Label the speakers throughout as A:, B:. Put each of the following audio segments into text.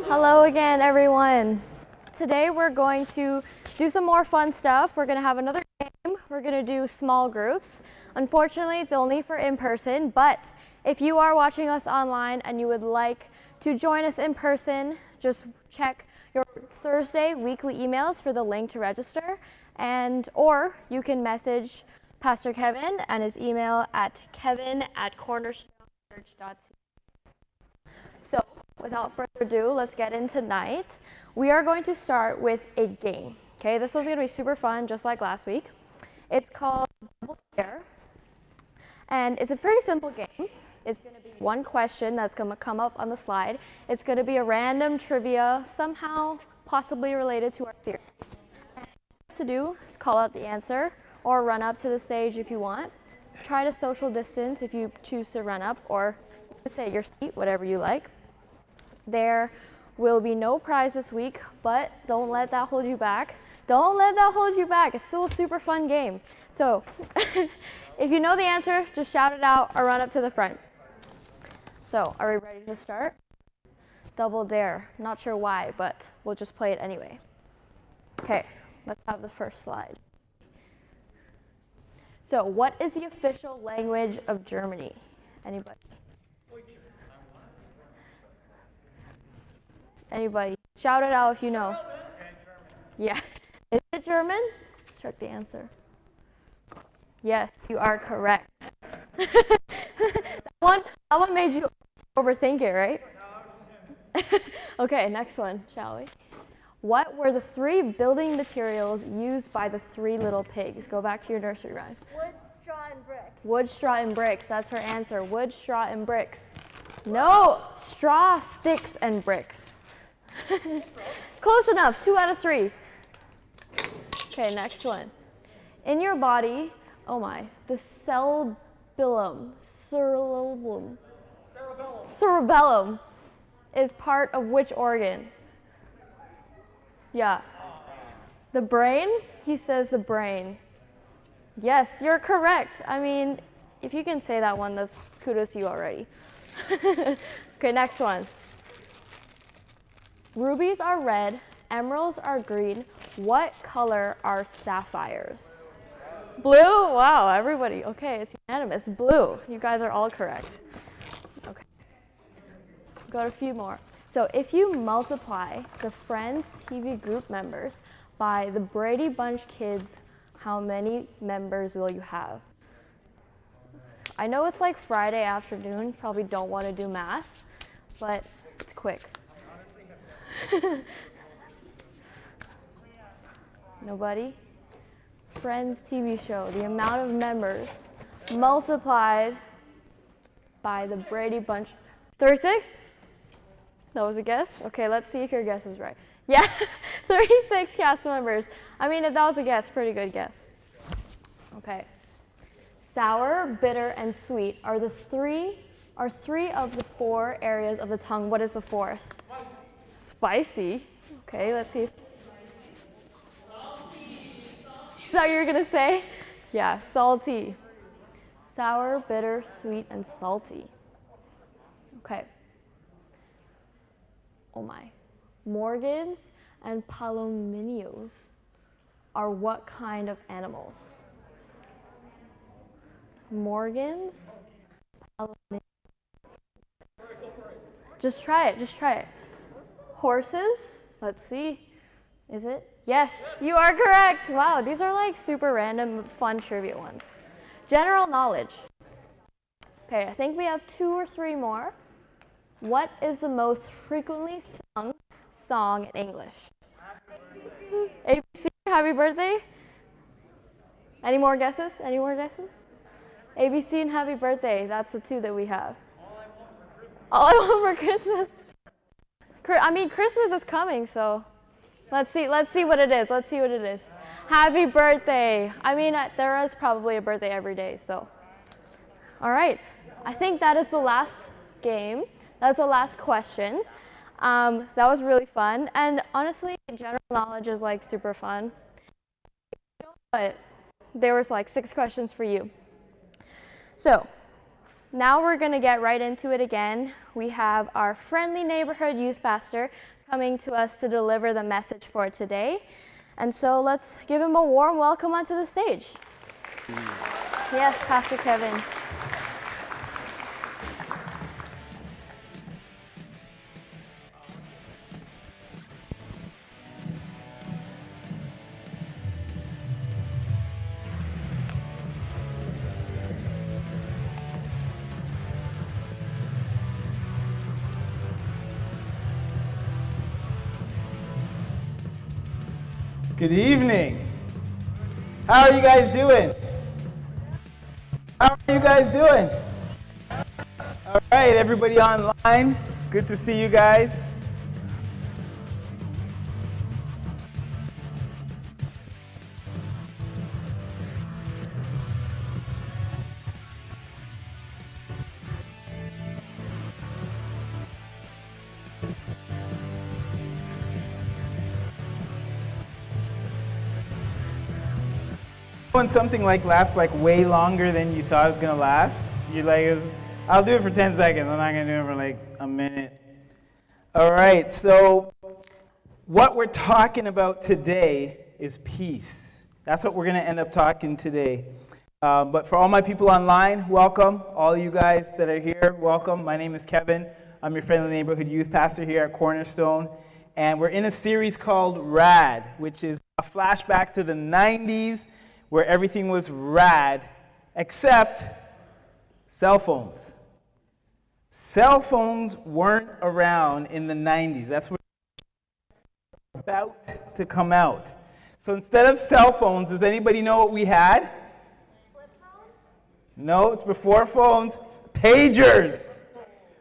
A: Hello again, everyone. Today we're going to do some more fun stuff. We're going to have another game. We're going to do small groups. Unfortunately, it's only for in-person, but if you are watching us online and you would like to join us in person, just check your Thursday weekly emails for the link to register, or you can message Pastor Kevin and his email at kevin@cornerstonechurch.ca. So, without further ado, let's get in tonight. We are going to start with a game. Okay, this one's going to be super fun, just like last week. It's called Double Dare, and it's a pretty simple game. It's going to be one question that's going to come up on the slide. It's going to be a random trivia, somehow possibly related to our theory. And what you have to do is call out the answer, or run up to the stage if you want. Try to social distance if you choose to run up, or say your seat, whatever you like. There will be no prize this week, but don't let that hold you back. Don't let that hold you back. It's still a super fun game. So if you know the answer, just shout it out or run up to the front. So are we ready to start? Double Dare. Not sure why, but we'll just play it anyway. Okay, let's have the first slide. So what is the official language of Germany? Anybody? Anybody? Shout it out if you know. Yeah. Is it German? Check the answer. Yes, you are correct. that one made you overthink it, right? Okay, next one, shall we? What were the 3 building materials used by the 3 little pigs? Go back to your nursery rhymes.
B: Wood, straw, and brick.
A: Wood, straw, and bricks. That's her answer. Wood, straw, and bricks. No, straw, sticks, and bricks. Close enough. 2 out of 3. Okay, next one. In your body, oh my, the cerebellum is part of which organ? Yeah. The brain? He says the brain. Yes, you're correct. I mean, if you can say that one, that's kudos to you already. Okay, next one. Rubies are red, emeralds are green. What color are sapphires? Blue? Wow, everybody. Okay, it's unanimous. Blue. You guys are all correct. Okay. Got a few more. So if you multiply the Friends TV group members by the Brady Bunch kids, how many members will you have? I know it's like Friday afternoon, probably don't want to do math, but it's quick. Nobody? Friends TV show, the amount of members multiplied by the Brady Bunch. 36? That was a guess? Okay, let's see if your guess is right. Yeah, 36 cast members. I mean, if that was a guess, pretty good guess. Okay. Sour, bitter, and sweet are 3 of the 4 areas of the tongue. What is the 4th? Spicy. Okay, let's see. Salty. Is that what you were going to say? Yeah, salty. Sour, bitter, sweet, and salty. Okay. Oh my. Morgans and palominos are what kind of animals? Morgans? Palominos. Just try it. Horses? Let's see. Is it? Yes, you are correct. Wow, these are like super random, fun trivia ones. General knowledge. Okay, I think we have 2 or 3 more. What is the most frequently sung song in English? ABC. ABC, happy birthday. Any more guesses? ABC and happy birthday, that's the 2 that we have. All I want for Christmas. I mean, Christmas is coming, so let's see what it is. Happy birthday. I mean, there is probably a birthday every day, so. All right, I think that is the last game. That's the last question. That was really fun, and honestly, general knowledge is like super fun. But there was like 6 questions for you. So now we're going to get right into it again. We have our friendly neighborhood youth pastor, coming to us to deliver the message for today. And so let's give him a warm welcome onto the stage. Yes, Pastor Kevin.
B: Good evening. How are you guys doing? How are you guys doing? All right, everybody online, good to see you guys. When something lasts way longer than you thought it was gonna last, I'll do it for 10 seconds. I'm not gonna do it for a minute. All right, so what we're talking about today is peace. That's what we're gonna end up talking today. But for all my people online, welcome. All you guys that are here, welcome. My name is Kevin. I'm your friendly neighborhood youth pastor here at Cornerstone. And we're in a series called RAD, which is a flashback to the 90s, where everything was rad, except cell phones. Cell phones weren't around in the 90s. That's what we're about to come out. So instead of cell phones, does anybody know what we had? Flip phones? No, it's before phones. Pagers.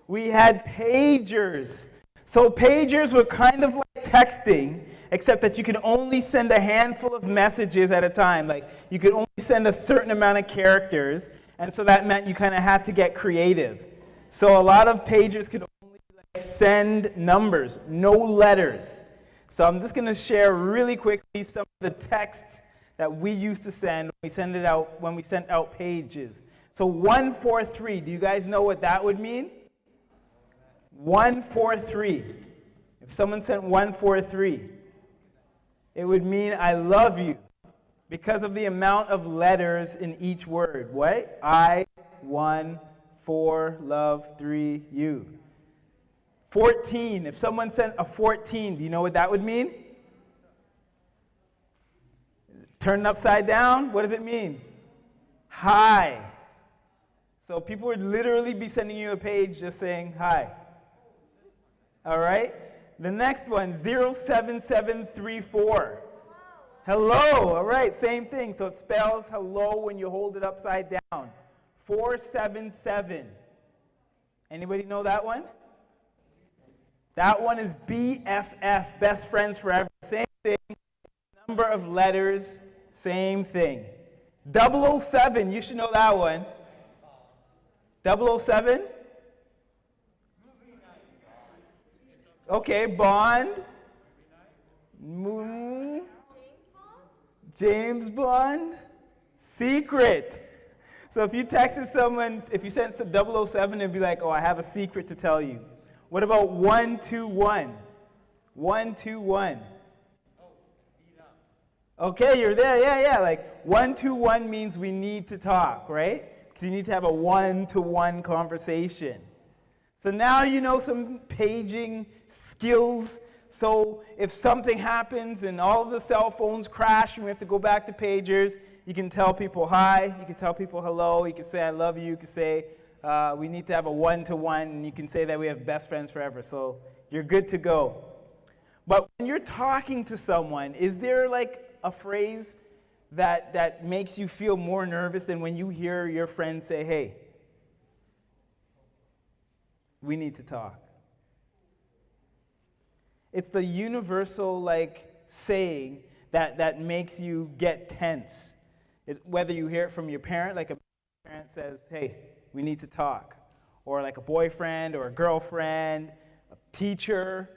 B: We had pagers. So pagers were kind of like texting, except that you could only send a handful of messages at a time. You could only send a certain amount of characters, and so that meant you kind of had to get creative. So a lot of pagers could only send numbers, no letters. So I'm just going to share really quickly some of the texts that we used to send when we sent out pages. So 143, do you guys know what that would mean? 143. If someone sent 143, it would mean I love you because of the amount of letters in each word. What? I, 1, 4, love, 3, you. 14. If someone sent a 14, do you know what that would mean? Turn it upside down. What does it mean? Hi. So people would literally be sending you a page just saying hi. All right? The next one, 07734. Hello. All right, same thing. So it spells hello when you hold it upside down. 477. Anybody know that one? That one is BFF, best friends forever. Same thing. Number of letters, same thing. 007, you should know that one. 007? Okay, Bond. James Bond. Secret. So if you texted someone, if you sent 007, it'd be like, oh, I have a secret to tell you. What about 121? 121. Okay, you're there. Yeah. 121 means we need to talk, right? Because you need to have a one-to-one conversation. So now you know some paging skills. So if something happens and all of the cell phones crash and we have to go back to pagers, you can tell people hi, you can tell people hello, you can say I love you, you can say we need to have a one-to-one, and you can say that we have best friends forever. So you're good to go. But when you're talking to someone, is there a phrase that makes you feel more nervous than when you hear your friend say, hey, we need to talk? It's the universal saying that makes you get tense. Whether you hear it from your parent, a parent says, hey, we need to talk. Or a boyfriend or a girlfriend, a teacher.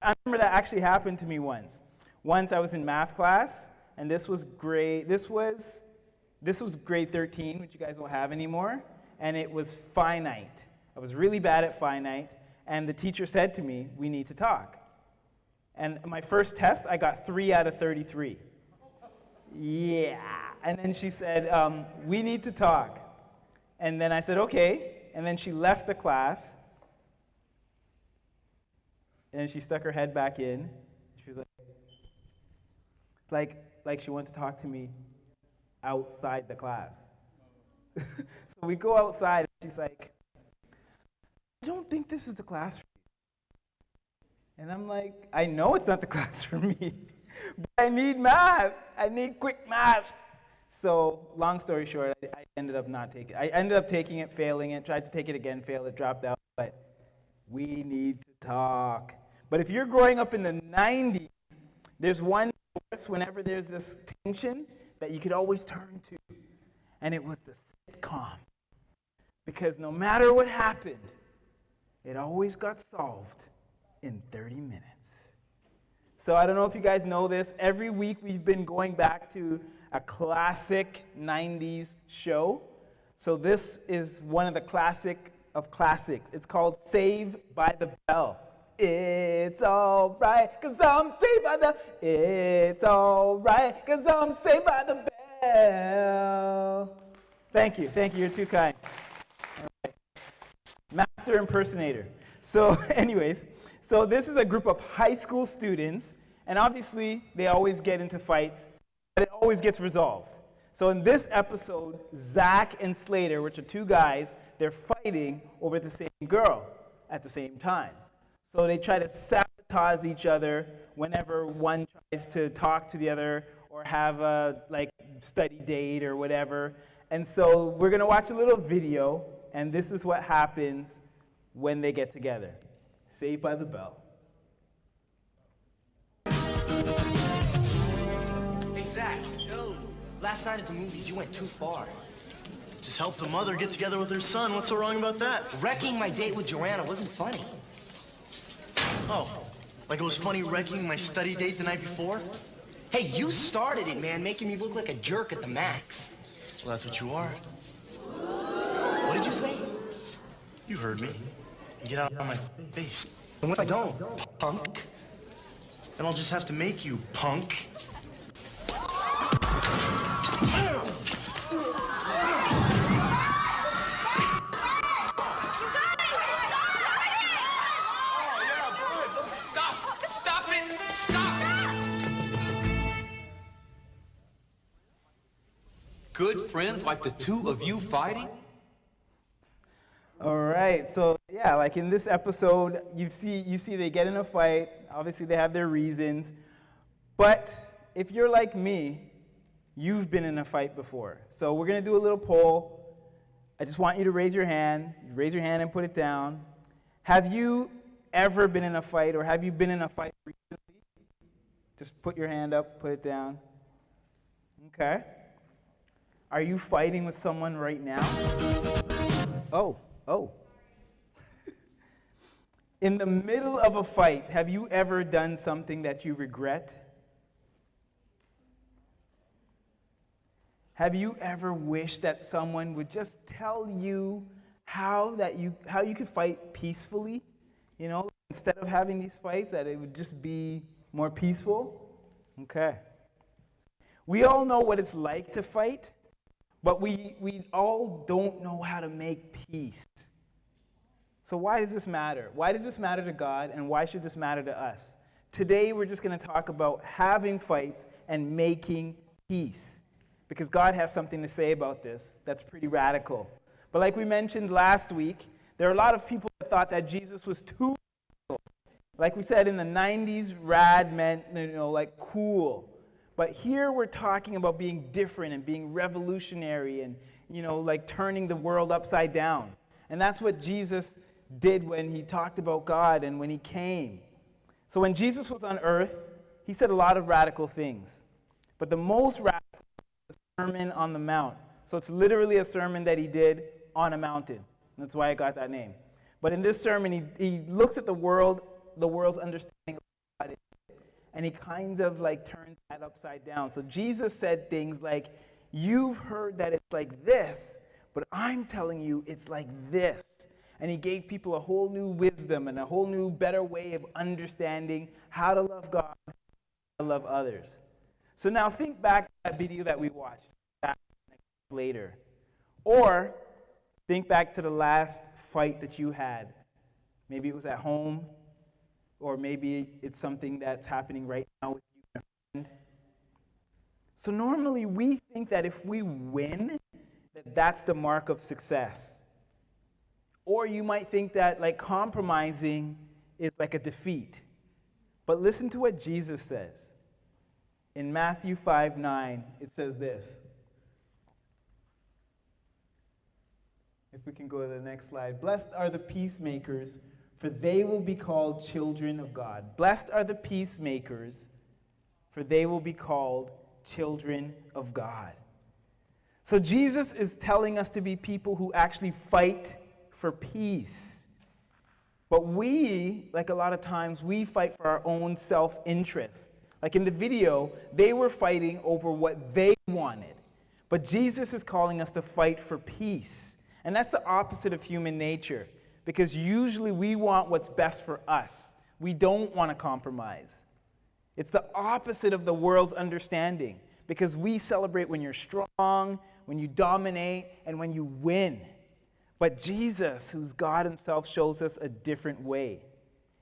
B: I remember that actually happened to me once. Once I was in math class, and this was grade 13, which you guys don't have anymore, and it was finite. I was really bad at finite, and the teacher said to me, we need to talk. And my first test, I got 3 out of 33. Yeah. And then she said, we need to talk. And then I said, okay. And then she left the class. And she stuck her head back in. She was like she wanted to talk to me outside the class. So we go outside, and she's like, I don't think this is the class for you. And I'm like, I know it's not the class for me, but I need math. I need quick math. So long story short, I ended up not taking it. I ended up taking it, failing it, tried to take it again, failed it, dropped out. But we need to talk. But if you're growing up in the 90s, there's one course whenever there's this tension that you could always turn to. And it was the sitcom. Because no matter what happened, it always got solved in 30 minutes. So I don't know if you guys know this. Every week we've been going back to a classic 90s show. So this is one of the classic of classics. It's called Saved by the Bell. It's all right, 'cause I'm saved by the... It's all right, 'cause I'm saved by the bell. Thank you, you're too kind. All right. Master impersonator. So anyways, so this is a group of high school students, and obviously they always get into fights, but it always gets resolved. So in this episode, Zach and Slater, which are two guys, they're fighting over the same girl at the same time. So they try to sabotage each other whenever one tries to talk to the other or have a study date or whatever. And so we're going to watch a little video, and this is what happens when they get together. Saved by the Bell.
C: Hey, Zach. Yo. Last night at the movies, you went too far.
D: Just helped a mother get together with her son. What's so wrong about that?
C: Wrecking my date with Joanna wasn't funny.
D: Oh, like it was funny wrecking my study date the night before?
C: Hey, you started it, man, making me look like a jerk at the max.
D: Well, that's what you are.
C: What did you say?
D: You heard me. Get out of my face.
C: And what if I don't, punk?
D: Then I'll just have to make you, punk.
E: Good friends like the two of you fighting?
B: All right, so yeah, like in this episode, you see they get in a fight. Obviously, they have their reasons. But if you're like me, you've been in a fight before. So we're going to do a little poll. I just want you to raise your hand. Raise your hand and put it down. Have you ever been in a fight, or have you been in a fight recently? Just put your hand up, put it down. Okay. Are you fighting with someone right now? Oh. In the middle of a fight, have you ever done something that you regret? Have you ever wished that someone would just tell you how you could fight peacefully? You know, instead of having these fights, that it would just be more peaceful? Okay. We all know what it's like to fight, but we all don't know how to make peace. So why does this matter? Why does this matter to God, and why should this matter to us? Today we're just going to talk about having fights and making peace, because God has something to say about this that's pretty radical. But like we mentioned last week, there are a lot of people that thought that Jesus was too radical. Like we said, in the 90s, rad meant, like cool. But here we're talking about being different and being revolutionary and, like turning the world upside down. And that's what Jesus did when he talked about God and when he came. So when Jesus was on earth, he said a lot of radical things. But the most radical was the Sermon on the Mount. So it's literally a sermon that he did on a mountain. That's why I got that name. But in this sermon, he looks at the world's understanding of God, and he kind of turns that upside down. So Jesus said things like, you've heard that it's like this, but I'm telling you it's like this. And he gave people a whole new wisdom and a whole new better way of understanding how to love God, how to love others. So now think back to that video that we watched later. Or think back to the last fight that you had. Maybe it was at home, or maybe it's something that's happening right now with you and a friend. So normally we think that if we win, that's the mark of success. Or you might think that like compromising is like a defeat. But listen to what Jesus says. In Matthew 5:9, it says this. If we can go to the next slide. Blessed are the peacemakers, for they will be called children of God. Blessed are the peacemakers, for they will be called children of God. So Jesus is telling us to be people who actually fight for peace. But we, like a lot of times, we fight for our own self-interest. Like in the video, they were fighting over what they wanted. But Jesus is calling us to fight for peace. And that's the opposite of human nature, because usually we want what's best for us. We don't want to compromise. It's the opposite of the world's understanding, because we celebrate when you're strong, when you dominate, and when you win. But Jesus, who's God himself, shows us a different way.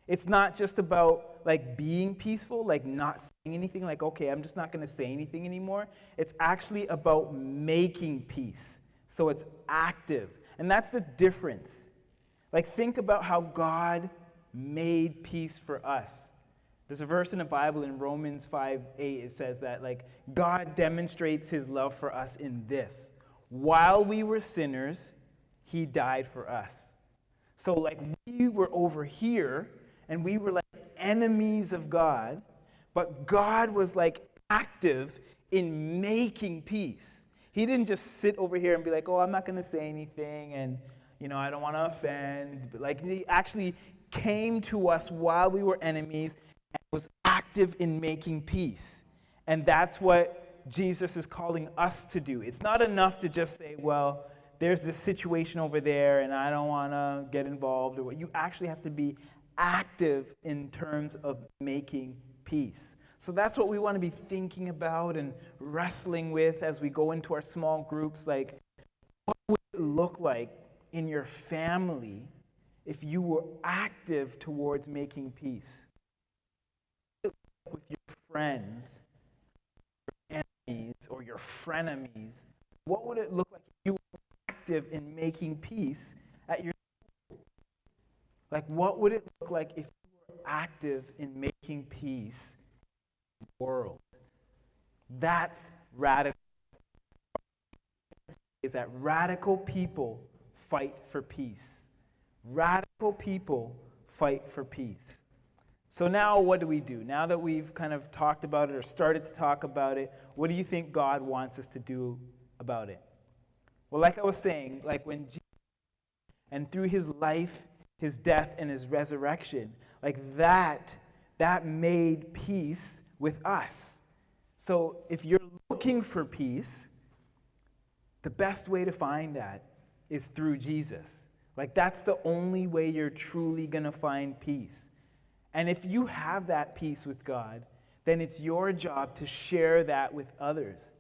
B: It's not just about like being peaceful, like not saying anything, like, okay, I'm just not going to say anything anymore. It's actually about making peace. So it's active. And that's the difference. Like, think about how God made peace for us. There's a verse in the Bible in Romans 5:8. It says that, like, God demonstrates his love for us in this. While we were sinners, he died for us. So, like, we were over here, and we were, like, enemies of God, but God was, like, active in making peace. He didn't just sit over here and be like, oh, I'm not going to say anything, and, you know, I don't want to offend. But, like, he actually came to us while we were enemies and was active in making peace. And that's what Jesus is calling us to do. It's not enough to just say, well, there's this situation over there, and I don't want to get involved. Or what. You actually have to be active in terms of making peace. So that's what we want to be thinking about and wrestling with as we go into our small groups. Like, what would it look like in your family if you were active towards making peace? With your friends, your enemies, or your frenemies, what would it look like if you were active in making peace at your school? Like, what would it look like if you were active in making peace world? That's radical. Is that radical people fight for peace. Radical people fight for peace. So now what do we do? Now that we've kind of talked about it or started to talk about it, what do you think God wants us to do about it? Well, like I was saying, like when Jesus, and through his life, his death, and his resurrection, like that made peace with us. So if you're looking for peace, the best way to find that is through Jesus. Like, that's the only way you're truly going to find peace. And if you have that peace with God, then it's your job to share that with others.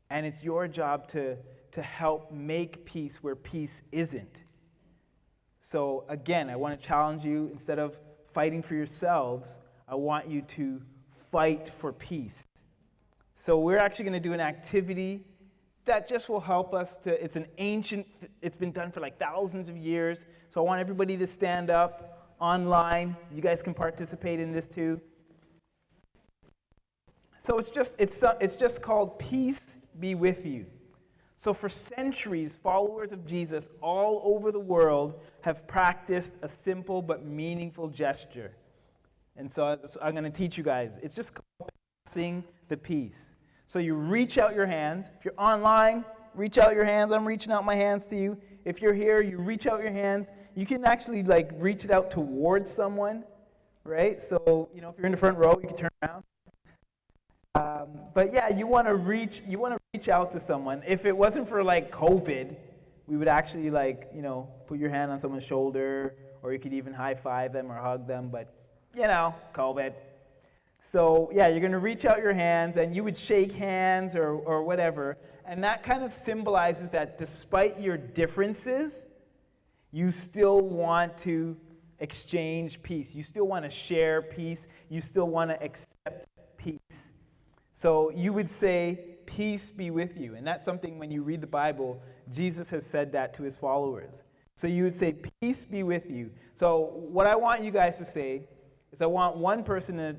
B: And it's your job to help make peace where peace isn't. So again, I want to challenge you, instead of fighting for yourselves, I want you to fight for peace. So we're actually going to do an activity that just will help us to, it's been done for like thousands of years. So I want everybody to stand up online. You guys can participate in this too. So it's just called Peace Be With You. So for centuries, followers of Jesus all over the world have practiced a simple but meaningful gesture. And so I'm going to teach you guys. It's just called passing the peace. So you reach out your hands. If you're online, reach out your hands. I'm reaching out my hands to you. If you're here, you reach out your hands. You can actually like reach it out towards someone, right? So, you know, if you're in the front row, you can turn around. But yeah, you want to reach out to someone. If it wasn't for like COVID, we would actually put your hand on someone's shoulder, or you could even high five them or hug them, but COVID. So yeah, you're going to reach out your hands and you would shake hands or whatever, and that kind of symbolizes that despite your differences, you still want to exchange peace. You still want to share peace. You still want to accept peace. So you would say, peace be with you. And that's something when you read the Bible, Jesus has said that to his followers. So you would say, peace be with you. So what I want you guys to say is I want one person to,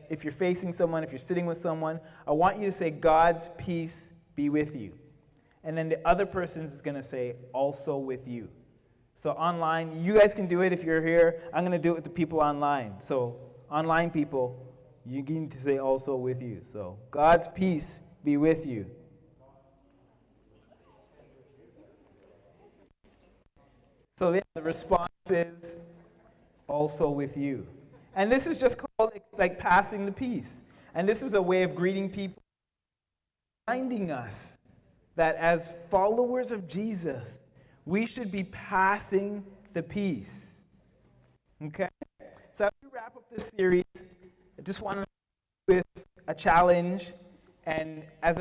B: if you're facing someone, if you're sitting with someone, I want you to say, God's peace be with you. And then the other person is going to say, also with you. So online, you guys can do it if you're here. I'm going to do it with the people online. So online people, you need to say also with you. So God's peace be with you. So yeah, the response is also with you. And this is just called passing the peace. And this is a way of greeting people, reminding us that as followers of Jesus, we should be passing the peace. Okay? So as we wrap up this series, I just want to with a challenge, and as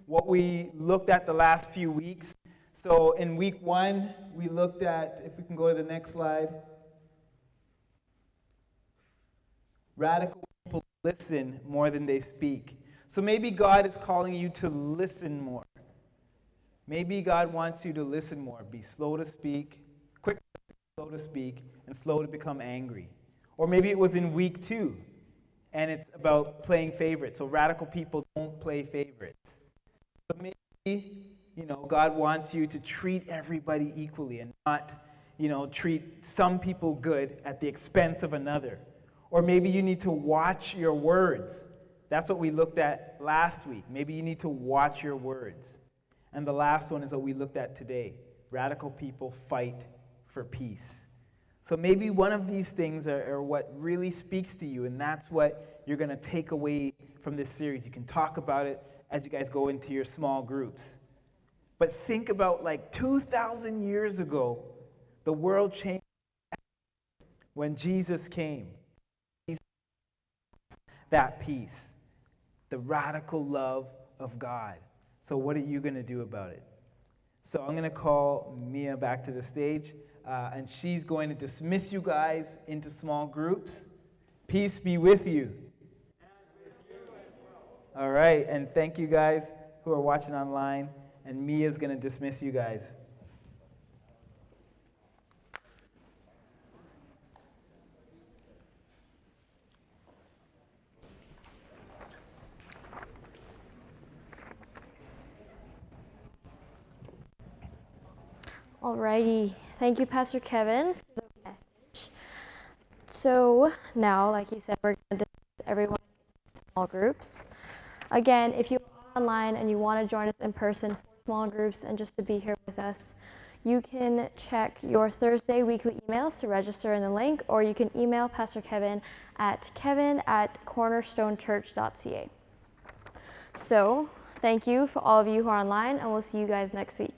B: what we looked at the last few weeks. So in week 1, we looked at, if we can go to the next slide, radical people listen more than they speak. So maybe God is calling you to listen more. Maybe God wants you to listen more. Be slow to speak, quick, slow to speak, and slow to become angry. Or maybe it was in week 2, and it's about playing favorites. So radical people don't play favorites. So maybe, God wants you to treat everybody equally and not, treat some people good at the expense of another. Or maybe you need to watch your words. That's what we looked at last week. Maybe you need to watch your words. And the last one is what we looked at today. Radical people fight for peace. So maybe one of these things are what really speaks to you, and that's what you're going to take away from this series. You can talk about it as you guys go into your small groups. But think about 2,000 years ago, the world changed when Jesus came. That peace, the radical love of God. So what are you going to do about it? So I'm going to call Mia back to the stage, and she's going to dismiss you guys into small groups. Peace be with you. And with you as well. All right, and thank you guys who are watching online, and Mia's going to dismiss you guys.
A: Alrighty, thank you, Pastor Kevin, for the message. So now, like he said, we're going to discuss everyone in small groups. Again, if you are online and you want to join us in person for small groups and just to be here with us, you can check your Thursday weekly emails to register in the link, or you can email Pastor Kevin at kevin@cornerstonechurch.ca. So, thank you for all of you who are online, and we'll see you guys next week.